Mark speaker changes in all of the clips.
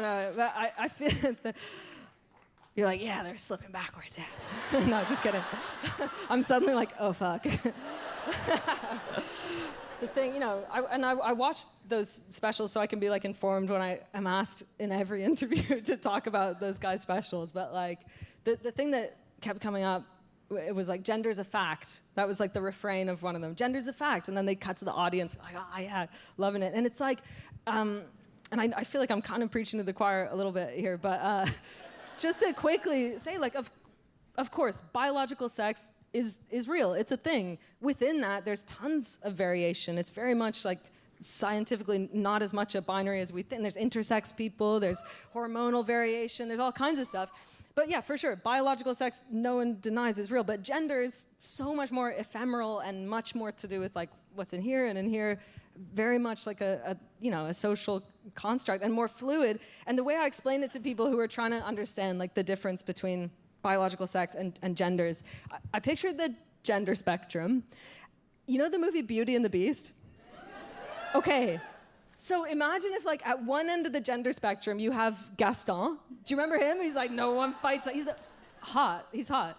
Speaker 1: No, but I feel that you're like, yeah, they're slipping backwards, yeah. No, just kidding. I'm suddenly like, oh, fuck. The thing, I watch those specials so I can be like informed when I am asked in every interview to talk about those guys' specials. But like, the thing that kept coming up, it was like, gender's a fact. That was like the refrain of one of them. Gender's a fact. And then they cut to the audience, like, oh, yeah, loving it. And it's like, and I feel like I'm kind of preaching to the choir a little bit here, but just to quickly say, like, of course, biological sex is real. It's a thing. Within that, there's tons of variation. It's very much like scientifically not as much a binary as we think. There's intersex people, there's hormonal variation, there's all kinds of stuff. But yeah, for sure, biological sex, no one denies is real, but gender is so much more ephemeral and much more to do with like what's in here and in here, very much like a social construct and more fluid. And the way I explain it to people who are trying to understand like the difference between biological sex and genders, I pictured the gender spectrum. You know the movie Beauty and the Beast? Okay. So imagine if, like, at one end of the gender spectrum, you have Gaston. Do you remember him? He's like, no one fights. He's hot. He's hot.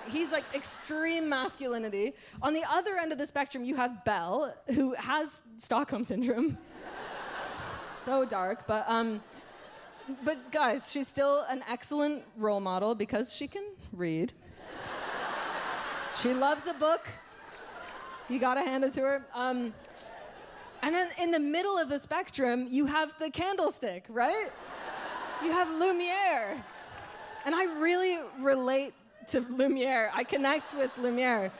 Speaker 1: He's like extreme masculinity. On the other end of the spectrum, you have Belle, who has Stockholm syndrome. So dark, but guys, she's still an excellent role model because she can read. She loves a book. You gotta hand it to her. And then in the middle of the spectrum, you have the candlestick, right? You have Lumiere. And I really relate to Lumiere. I connect with Lumiere.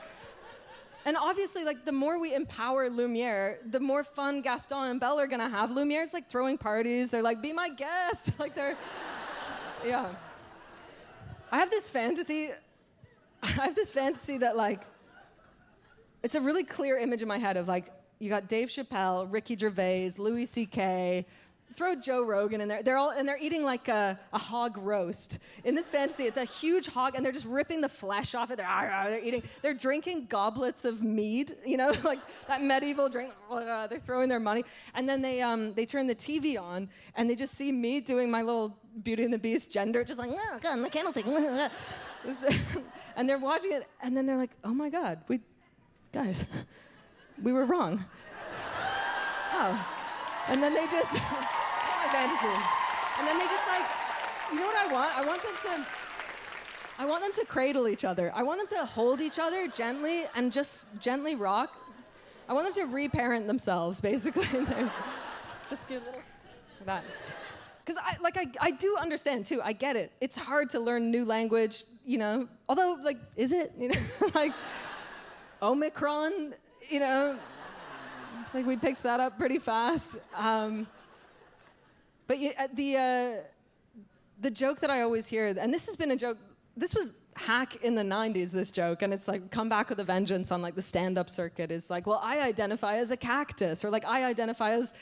Speaker 1: And obviously, like, the more we empower Lumiere, the more fun Gaston and Belle are gonna have. Lumiere's like throwing parties. They're like, be my guest. Like, yeah. I have this fantasy that, like, it's a really clear image in my head of, like, you got Dave Chappelle, Ricky Gervais, Louis C.K., throw Joe Rogan in there. They're eating like a hog roast. In this fantasy, it's a huge hog, and they're just ripping the flesh off it. They're drinking goblets of mead, like that medieval drink. They're throwing their money, and then they turn the TV on, and they just see me doing my little Beauty and the Beast gender, just like, oh God, the candlestick. And they're watching it, and then they're like, oh my God, guys, we were wrong. Oh. And then they just, my fantasy. And then they just like, you know what I want? I want them to cradle each other. I want them to hold each other gently and just gently rock. I want them to reparent themselves, basically. Just give a little, like that. Because I do understand too, I get it. It's hard to learn new language, although like, is it? Like Omicron, like we picked that up pretty fast. But the joke that I always hear, and this has been a joke, this was hack in the 90s, this joke, and it's like come back with a vengeance on like the stand-up circuit, is like, well, I identify as a cactus, or like I identify as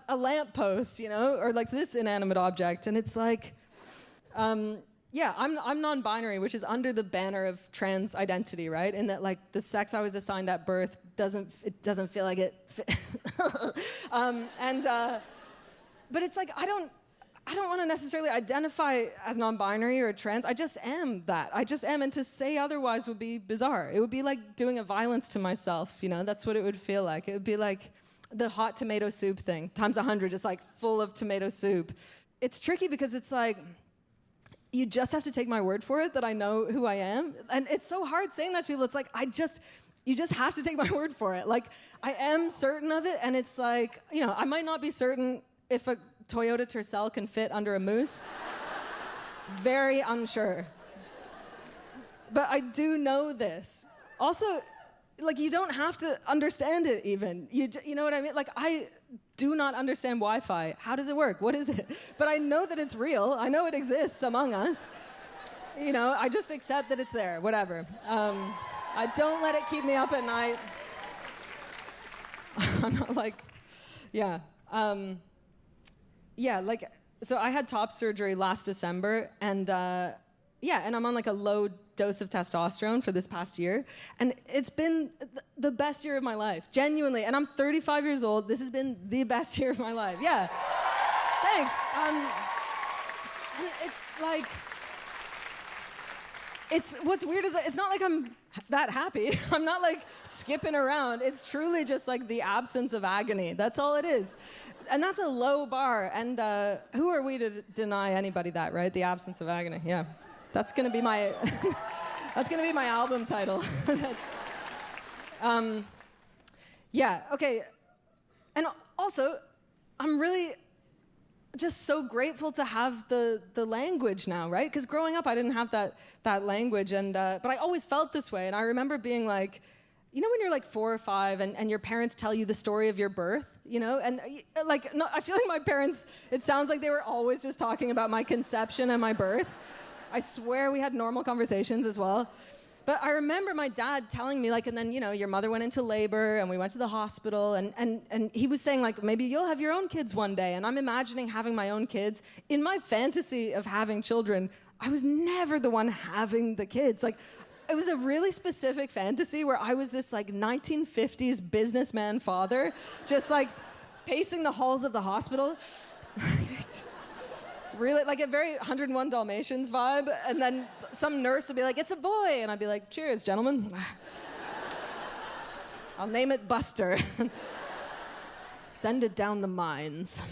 Speaker 1: a lamppost, or like this inanimate object. And it's like, yeah, I'm non-binary, which is under the banner of trans identity, right? In that, like, the sex I was assigned at birth doesn't feel like it. But it's like I don't want to necessarily identify as non-binary or trans. I just am that. I just am, and to say otherwise would be bizarre. It would be like doing a violence to myself. That's what it would feel like. It would be like the hot tomato soup thing times 100, just like full of tomato soup. It's tricky because it's like, you just have to take my word for it that I know who I am. And it's so hard saying that to people. It's like, you just have to take my word for it. Like, I am certain of it, and it's like, I might not be certain if a Toyota Tercel can fit under a moose. Very unsure. But I do know this. Also, like, you don't have to understand it even. You know what I mean? Like, I do not understand Wi-Fi. How does it work? What is it? But I know that it's real. I know it exists among us. I just accept that it's there, whatever. I don't let it keep me up at night. I'm not like, yeah. Yeah, like, so I had top surgery last December, and and I'm on like a low dose of testosterone for this past year, and it's been the best year of my life, genuinely. And I'm 35 years old. This has been the best year of my life. Yeah. Thanks. And it's like, what's weird is that it's not like I'm that happy. I'm not like skipping around. It's truly just like the absence of agony. That's all it is. And that's a low bar. And who are we to deny anybody that, right? The absence of agony. Yeah. That's gonna be my that's gonna be my album title. Yeah, okay. And also, I'm really just so grateful to have the language now, right? Because growing up, I didn't have that language, and but I always felt this way. And I remember being like, you know, when you're like 4 or 5, and your parents tell you the story of your birth, you know, and like, no, I feel like my parents. It sounds like they were always just talking about my conception and my birth. I swear we had normal conversations as well. But I remember my dad telling me, like, and then, you know, your mother went into labor and we went to the hospital, and he was saying, like, maybe you'll have your own kids one day. And I'm imagining having my own kids. In my fantasy of having children, I was never the one having the kids. Like, it was a really specific fantasy where I was this, like, 1950s businessman father, just, like, pacing the halls of the hospital. Just really, like a very 101 Dalmatians vibe, and then some nurse would be like, it's a boy, and I'd be like, cheers, gentlemen. I'll name it Buster. Send it down the mines.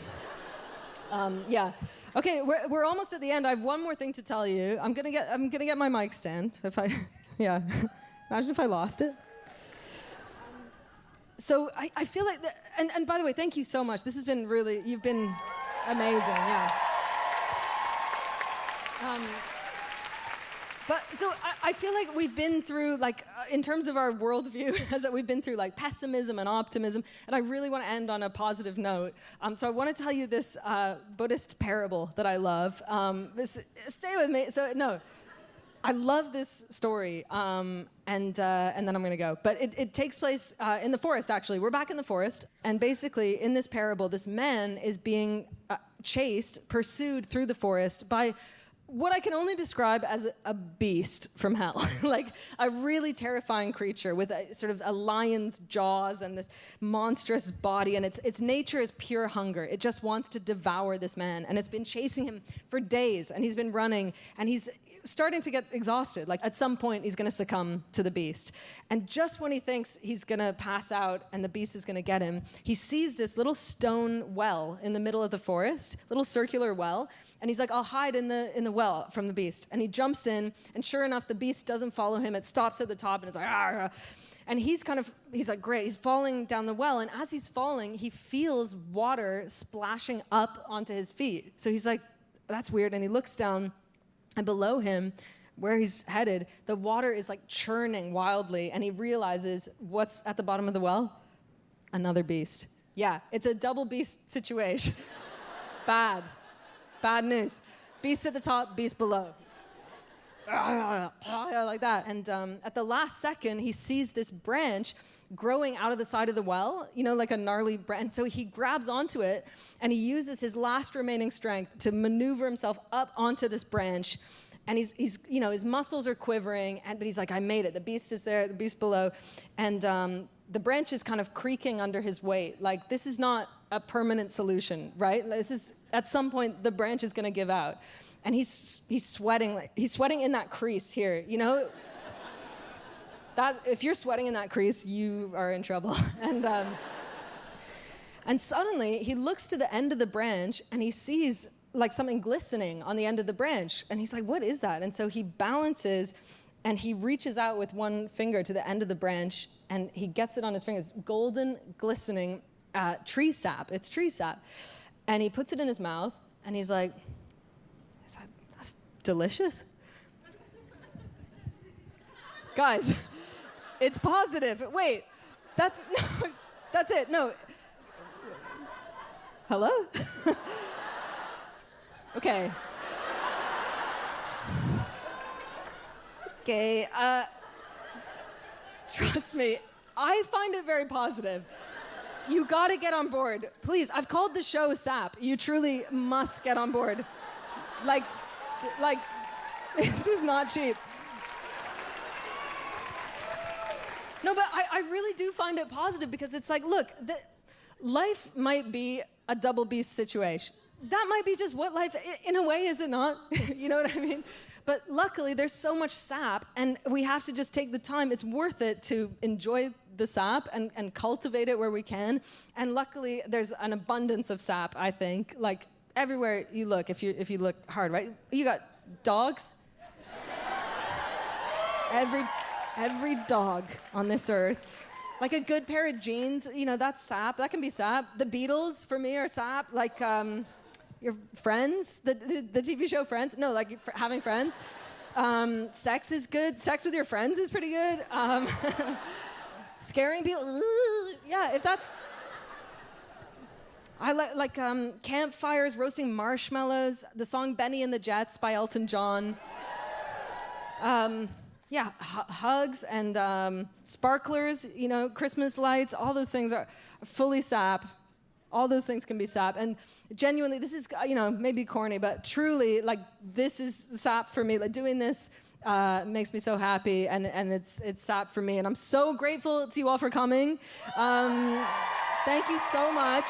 Speaker 1: Yeah. Okay, we're almost at the end. I have one more thing to tell you. I'm gonna get my mic stand. Yeah. Imagine if I lost it. So I feel like that, and by the way, thank you so much. This has been really, you've been amazing. Yeah. But so I feel like we've been through, like, in terms of our worldview, as that we've been through like pessimism and optimism, and I really want to end on a positive note. So I want to tell you this Buddhist parable that I love. Stay with me. So no, I love this story, and then I'm going to go. But it takes place in the forest, actually. We're back in the forest, and basically in this parable, this man is being pursued through the forest by what I can only describe as a beast from hell, like a really terrifying creature with a sort of a lion's jaws and this monstrous body, and its nature is pure hunger. It just wants to devour this man, and it's been chasing him for days, and he's been running, and he's starting to get exhausted. Like, at some point, he's going to succumb to the beast. And just when he thinks he's going to pass out and the beast is going to get him, he sees this little stone well in the middle of the forest, little circular well, and he's like, I'll hide in the well from the beast. And he jumps in, and sure enough, the beast doesn't follow him. It stops at the top, and it's like, ah. And he's like, great. He's falling down the well, and as he's falling, he feels water splashing up onto his feet. So he's like, that's weird, and he looks down, and below him, where he's headed, the water is like churning wildly, and he realizes what's at the bottom of the well? Another beast. Yeah, it's a double beast situation. Bad news. Beast at the top, beast below. Like that. And at the last second, he sees this branch growing out of the side of the well, you know, like a gnarly branch. So he grabs onto it, and he uses his last remaining strength to maneuver himself up onto this branch. And he's you know, his muscles are quivering, but he's like, I made it. The beast is there, the beast below. And the branch is kind of creaking under his weight. Like, this is not a permanent solution, right? This is, at some point, the branch is going to give out. And he's sweating. He's sweating in that crease here, you know? That, if you're sweating in that crease, you are in trouble. And suddenly, he looks to the end of the branch, and he sees like something glistening on the end of the branch. And he's like, what is that? And so he balances, and he reaches out with one finger to the end of the branch, and he gets it on his finger. It's golden, glistening tree sap. It's tree sap. And he puts it in his mouth, and he's like, that's delicious. Guys, it's positive. Wait, that's it. No. Hello? Okay. Okay, trust me, I find it very positive. You gotta get on board. Please, I've called the show SAP. You truly must get on board. Like, this was not cheap. No, but I really do find it positive, because it's like, look, life might be a double beast situation. that might be just what life, in a way, is it not? You know what I mean? But luckily, there's so much sap, and we have to just take the time. It's worth it to enjoy the sap and cultivate it where we can. And luckily, there's an abundance of sap, I think. Like, everywhere you look, if you look hard, right? You got dogs. Every dog on this earth. Like a good pair of jeans, you know, that's sap. That can be sap. The Beatles, for me, are sap. Like, your friends, the TV show Friends. No, like having friends. Sex is good. Sex with your friends is pretty good. Scaring people, yeah, if that's... I like campfires, roasting marshmallows, the song Benny and the Jets by Elton John. Yeah, hugs and sparklers, you know, Christmas lights, all those things are fully sap. All those things can be sap. And genuinely, this is, you know, maybe corny, but truly, like, this is sap for me. Like, doing this makes me so happy, and it's sap for me. And I'm so grateful to you all for coming. Thank you so much.